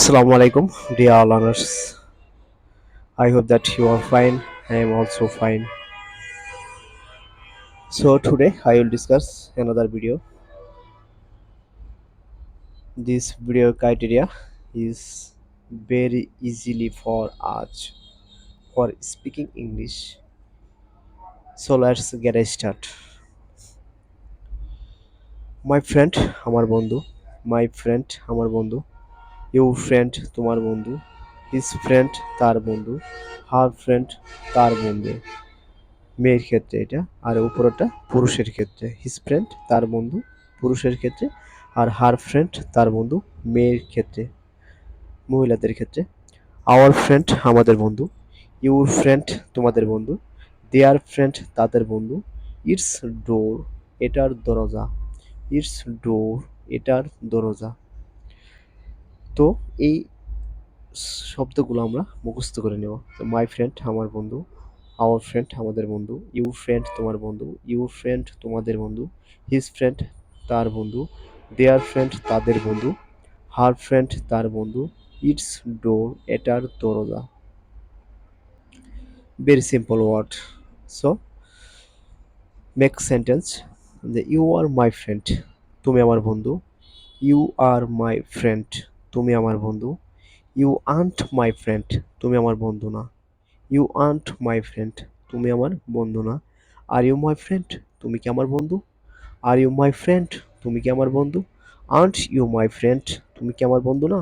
Assalamu alaikum, dear all learners. I hope that you are fine. I am also fine. So today I will discuss another video. This video criteria is very easily for us for speaking English. So let's get a start. My friend, আমার বন্ধু. My friend, আমার বন্ধু. Your friend, তোমার বন্ধু. His friend, তার বন্ধু. Her friend, তার বন্ধু. মেয়ের ক্ষেত্রে এটা, আর উপরেরটা পুরুষের ক্ষেত্রে। হিজ ফ্রেন্ড তার বন্ধু পুরুষের ক্ষেত্রে, আর হার ফ্রেন্ড তার বন্ধু মেয়ের ক্ষেত্রে, মহিলাদের ক্ষেত্রে। আওয়ার ফ্রেন্ড আমাদের বন্ধু, ইউর ফ্রেন্ড তোমাদের বন্ধু, দেয়ার ফ্রেন্ড তাদের বন্ধু, ইটস ডোর এটার দরজা, ইটস ডোর এটার দরজা। তো এই শব্দগুলো আমরা মুখস্থ করে নেব। মাই ফ্রেন্ড আমার বন্ধু, আওয়ার ফ্রেন্ড আমাদের বন্ধু, ইউর ফ্রেন্ড তোমার বন্ধু, ইউর ফ্রেন্ড তোমাদের বন্ধু, হিজ ফ্রেন্ড তার বন্ধু, দেয়ার ফ্রেন্ড তাদের বন্ধু, হার ফ্রেন্ড তার বন্ধু, ইটস ডোর এটার দরজা। Very simple word. So make sentence যে ইউ আর মাই ফ্রেন্ড তুমি আমার বন্ধু, ইউ আর মাই ফ্রেন্ড তুমি আমার বন্ধু, ইউ আন্ট মাই ফ্রেন্ড তুমি আমার বন্ধু না, ইউ আন্ট মাই ফ্রেন্ড তুমি আমার বন্ধু না, আর ইউ মাই ফ্রেন্ড তুমি কি আমার বন্ধু, আর ইউ মাই ফ্রেন্ড তুমি কি আমার বন্ধু, আন্ট ইউ মাই ফ্রেন্ড তুমি কি আমার বন্ধু না,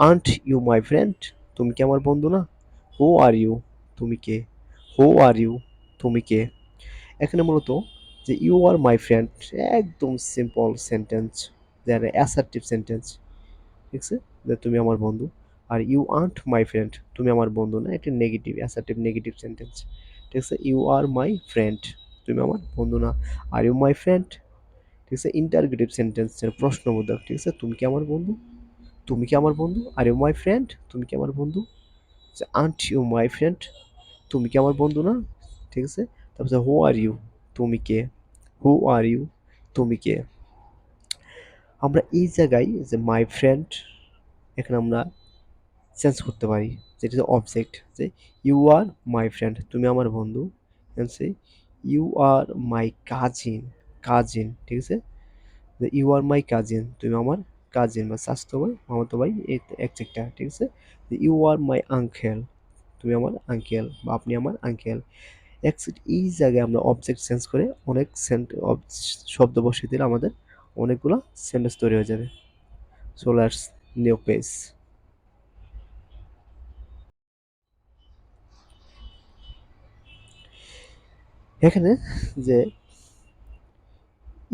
আন্ট ইউ মাই ফ্রেন্ড তুমি কি আমার বন্ধু না, হু আর ইউ তুমি কে, হু আর ইউ তুমি কে। এখানে মূলত যে ইউ আর মাই ফ্রেন্ড একদম সিম্পল সেন্টেন্স, যারা অ্যাসার্টিভ সেন্টেন্স, ঠিক আছে, যে তুমি আমার বন্ধু। আর ইউ আন্ট মাই ফ্রেন্ড তুমি আমার বন্ধু না, একটা নেগেটিভ অ্যাসার্টিভ নেগেটিভ সেন্টেন্স, ঠিক আছে। ইউ আর মাই ফ্রেন্ড তুমি আমার বন্ধু না, আর ইউ মাই ফ্রেন্ড, ঠিক আছে, ইন্টারগেটিভ সেন্টেন্স প্রশ্নবোধক, ঠিক আছে, তুমি কি আমার বন্ধু, তুমি কি আমার বন্ধু, আর ইউ মাই ফ্রেন্ড তুমি কি আমার বন্ধু, আন্ট ইউ মাই ফ্রেন্ড তুমি কি আমার বন্ধু না, ঠিক আছে। তারপর হু আর ইউ তুমি কে, হু আর ইউ তুমি কে। আমরা এই জায়গায় যে মাই ফ্রেন্ড এখানে আমরা চেঞ্জ করতে পারি, যেটা হচ্ছে অবজেক্ট, যে ইউ আর মাই ফ্রেন্ড তুমি আমার বন্ধু, সে you are my cousin, cousin, ঠিক আছে, যে ইউ আর মাই কাজিন তুমি আমার কাজিন বা স্বাস্থ্য ভাই মামাতো ভাই, এই একটা, ঠিক আছে। যে ইউ আর মাই আঙ্কেল তুমি আমার আঙ্কেল বা আপনি আমার আঙ্কেল। এই জায়গায় আমরা অবজেক্ট চেঞ্জ করে অনেক শব্দ বসিয়ে দিলে আমাদের অনেকগুলো সেন্টেন্স তৈরি হয়ে যাবে। So let's new page. এখানে যে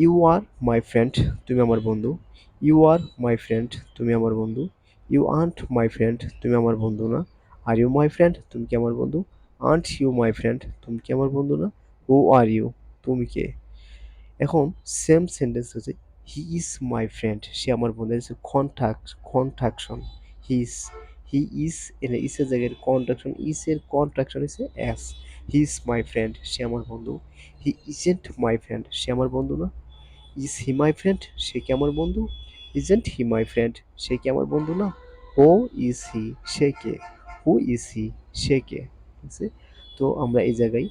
ইউ আর মাই ফ্রেন্ড তুমি আমার বন্ধু, ইউ আর মাই ফ্রেন্ড তুমি আমার বন্ধু, ইউ আন্ট মাই ফ্রেন্ড তুমি আমার বন্ধু না, আর ইউ মাই ফ্রেন্ড তুমি কি আমার বন্ধু, আন্ট ইউ মাই ফ্রেন্ড তুমি কি আমার বন্ধু না, হু আর ইউ তুমি কে। এখন সেম সেন্টেন্স হচ্ছে হি ইজ মাই ফ্রেন্ড সে আমার বন্ধু, contraction, he is, he is এর ইসের জায়গায় কন্ট্রাকশন, ইস এর কন্ট্রাকশন হচ্ছে S, he is my friend সে আমার বন্ধু, হি ইজেন্ট মাই ফ্রেন্ড সে আমার বন্ধু না, ইজ হি মাই ফ্রেন্ড সে কি আমার বন্ধু, ইজেন্ট হি মাই ফ্রেন্ড সে কি আমার বন্ধু না, হু ইজ হি সে কে, হু ইজ হি সে কে, ঠিক আছে। তো আমরা এই জায়গায়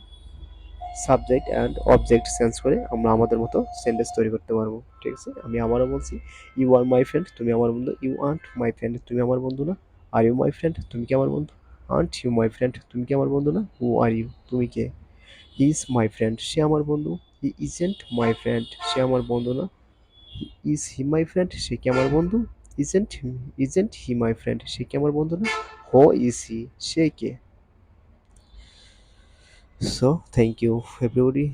সাবজেক্ট অ্যান্ড অবজেক্ট চেঞ্জ করে আমরা আমাদের মতো সেন্টেন্স তৈরি করতে পারবো, ঠিক আছে। আমি আবারও বলছি, ইউ আর মাই ফ্রেন্ড তুমি আমার বন্ধু, ইউ আন্ট মাই ফ্রেন্ড তুমি আমার বন্ধু না, আর ইউ মাই ফ্রেন্ড তুমি কি আমার বন্ধু, আন্ট ইউ মাই ফ্রেন্ড তুমি কি আমার বন্ধু না, হু আর ইউ তুমি কে, হি ইজ মাই ফ্রেন্ড সে আমার বন্ধু, হি ইজেন্ট মাই ফ্রেন্ড সে আমার বন্ধু না, ইজ হি মাই ফ্রেন্ড সে কি আমার বন্ধু, ইজেন্ট হি মাই ফ্রেন্ড সে কি আমার বন্ধু না, হো ইজ হি সে কে। So thank you everybody.